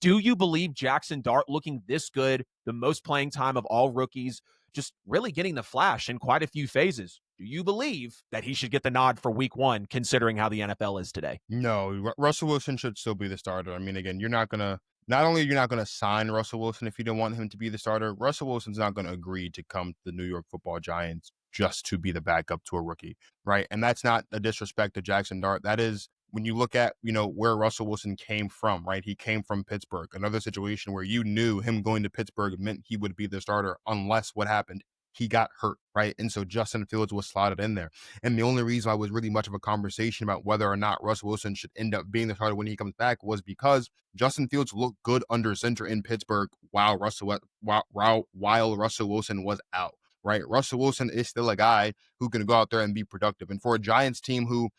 Do you believe Jaxson Dart looking this good, the most playing time of all rookies, just really getting the flash in quite a few phases? Do you believe that he should get the nod for week 1, considering how the NFL is today? No, Russell Wilson should still be the starter. I mean, again, not only you're not gonna sign Russell Wilson if you don't want him to be the starter, Russell Wilson's not gonna agree to come to the New York Football Giants just to be the backup to a rookie, right? And that's not a disrespect to Jaxson Dart. That is when you look at, where Russell Wilson came from, right? He came from Pittsburgh, another situation where you knew him going to Pittsburgh meant he would be the starter unless what happened? He got hurt, right? And so Justin Fields was slotted in there. And the only reason why it was really much of a conversation about whether or not Russell Wilson should end up being the starter when he comes back was because Justin Fields looked good under center in Pittsburgh while Russell Wilson was out. Right. Russell Wilson is still a guy who can go out there and be productive. And for a Giants team who,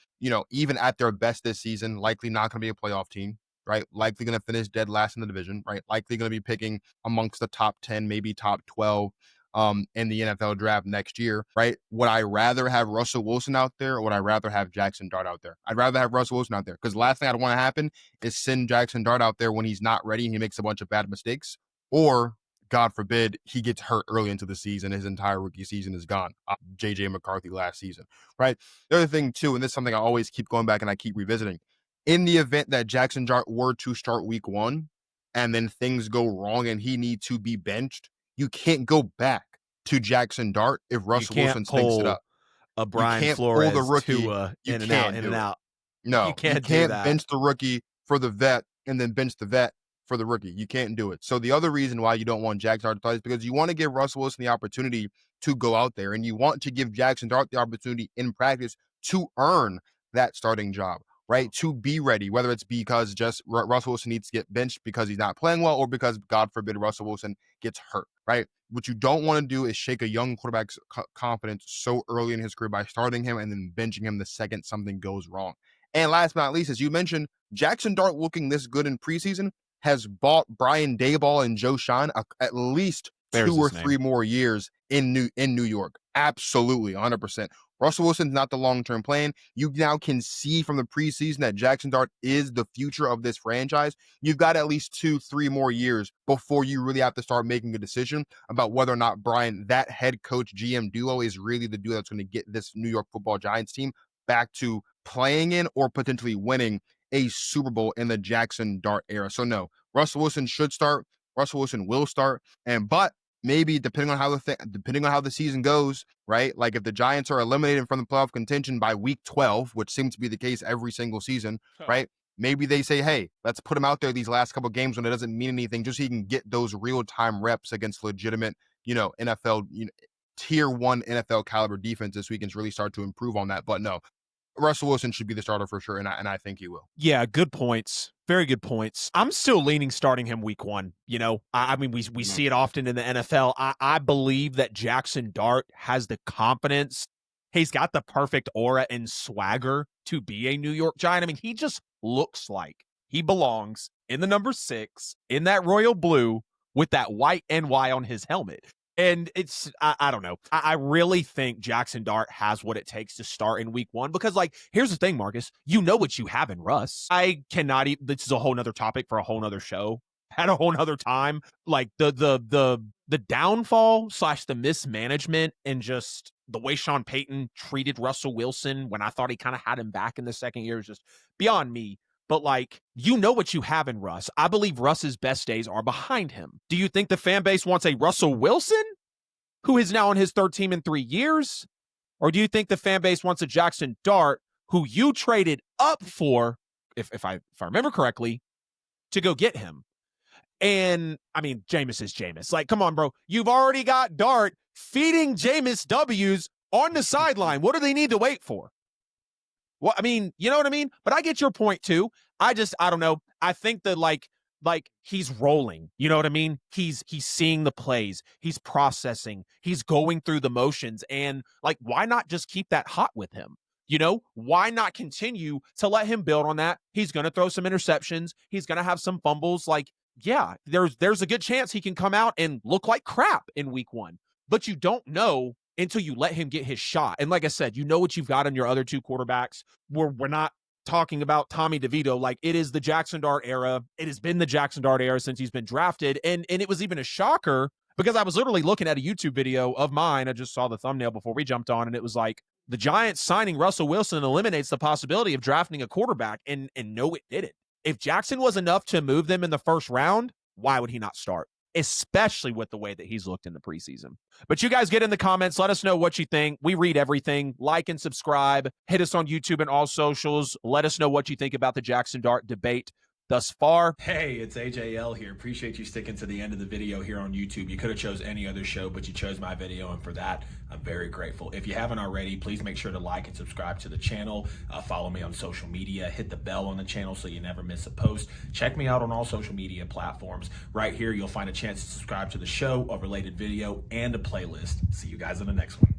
even at their best this season, likely not going to be a playoff team, right? Likely going to finish dead last in the division, right? Likely going to be picking amongst the top 10, maybe top 12 in the NFL draft next year, right? Would I rather have Russell Wilson out there or would I rather have Jaxson Dart out there? I'd rather have Russell Wilson out there because the last thing I'd want to happen is send Jaxson Dart out there when he's not ready and he makes a bunch of bad mistakes, or God forbid, he gets hurt early into the season. His entire rookie season is gone. J.J. McCarthy last season, right? The other thing, too, and this is something I always keep going back and I keep revisiting. In the event that Jaxson Dart were to start week 1 and then things go wrong and he needs to be benched, you can't go back to Jaxson Dart if You Russell can't Wilson stinks it pull up. a You Brian can't pull the Flores rookie. You in and out, can't in do and it. out. You No, you can't do can't that. bench the rookie for the vet and then bench the vet for the rookie. You can't do it. So the other reason why you don't want Jaxson Dart to play is because you want to give Russell Wilson the opportunity to go out there and you want to give Jaxson Dart the opportunity in practice to earn that starting job, right? To be ready, whether it's because just Russell Wilson needs to get benched because he's not playing well or because, God forbid, Russell Wilson gets hurt, right? What you don't want to do is shake a young quarterback's confidence so early in his career by starting him and then benching him the second something goes wrong. And last but not least, as you mentioned, Jaxson Dart looking this good in preseason has bought Brian Daboll and Joe Shine at least There's 2 or his 3 name. more years in New York. Absolutely, 100%. Russell Wilson's not the long-term plan. You now can see from the preseason that Jaxson Dart is the future of this franchise. You've got at least 2-3 more years before you really have to start making a decision about whether or not Brian, that head coach GM duo, is really the duo that's going to get this New York Football Giants team back to playing in or potentially winning a Super Bowl in the Jaxson Dart era. So no, Russell Wilson should start. Russell Wilson will start. But maybe depending on how the season goes, right? Like if the Giants are eliminated from the playoff contention by week 12, which seems to be the case every single season, right? Maybe they say, hey, let's put him out there these last couple of games when it doesn't mean anything, just so he can get those real-time reps against legitimate, NFL, tier 1 NFL caliber defenses so he can really start to improve on that. But no, Russell Wilson should be the starter for sure, and I think he will. Yeah, good points. Very good points. I'm still leaning starting him week 1. I mean, we see it often in the NFL. I believe that Jaxson Dart has the confidence. He's got the perfect aura and swagger to be a New York Giant. I mean, he just looks like he belongs in the number 6 in that royal blue with that white NY on his helmet. And it's, I don't know. I really think Jaxson Dart has what it takes to start in week 1 because, here's the thing, Marcus. You know what you have in Russ. I cannot even, this is a whole nother topic for a whole nother show at a whole nother time. Like the downfall / the mismanagement and just the way Sean Payton treated Russell Wilson when I thought he kind of had him back in the second year is just beyond me. But you know what you have in Russ. I believe Russ's best days are behind him. Do you think the fan base wants a Russell Wilson who is now on his 3rd team in 3 years? Or do you think the fan base wants a Jaxson Dart who you traded up for, if I remember correctly, to go get him? And I mean, Jameis is Jameis. Come on, bro. You've already got Dart feeding Jameis W's on the sideline. What do they need to wait for? Well, I mean, you know what I mean? But I get your point too. I don't know. I think that he's rolling. You know what I mean? He's seeing the plays. He's processing. He's going through the motions. And why not just keep that hot with him? Why not continue to let him build on that? He's going to throw some interceptions. He's going to have some fumbles. Yeah, there's a good chance he can come out and look like crap in week 1. But you don't know until you let him get his shot. And like I said, you know what you've got on your other 2 quarterbacks. We're not talking about Tommy DeVito like it is the Jaxson Dart era. It has been the Jaxson Dart era since he's been drafted. And it was even a shocker because I was literally looking at a YouTube video of mine. I just saw the thumbnail before we jumped on, and it was like the Giants signing Russell Wilson eliminates the possibility of drafting a quarterback. And no, it didn't. If Jackson was enough to move them in the first round, why would he not start? Especially with the way that he's looked in the preseason. But you guys get in the comments. Let us know what you think. We read everything. Like and subscribe. Hit us on YouTube and all socials. Let us know what you think about the Jaxson Dart debate thus far. Hey, it's AJL here. Appreciate you sticking to the end of the video here on YouTube. You could have chose any other show, but you chose my video, and for that, I'm very grateful. If you haven't already, please make sure to like and subscribe to the channel. Follow me on social media. Hit the bell on the channel so you never miss a post. Check me out on all social media platforms. Right here, you'll find a chance to subscribe to the show, a related video, and a playlist. See you guys in the next one.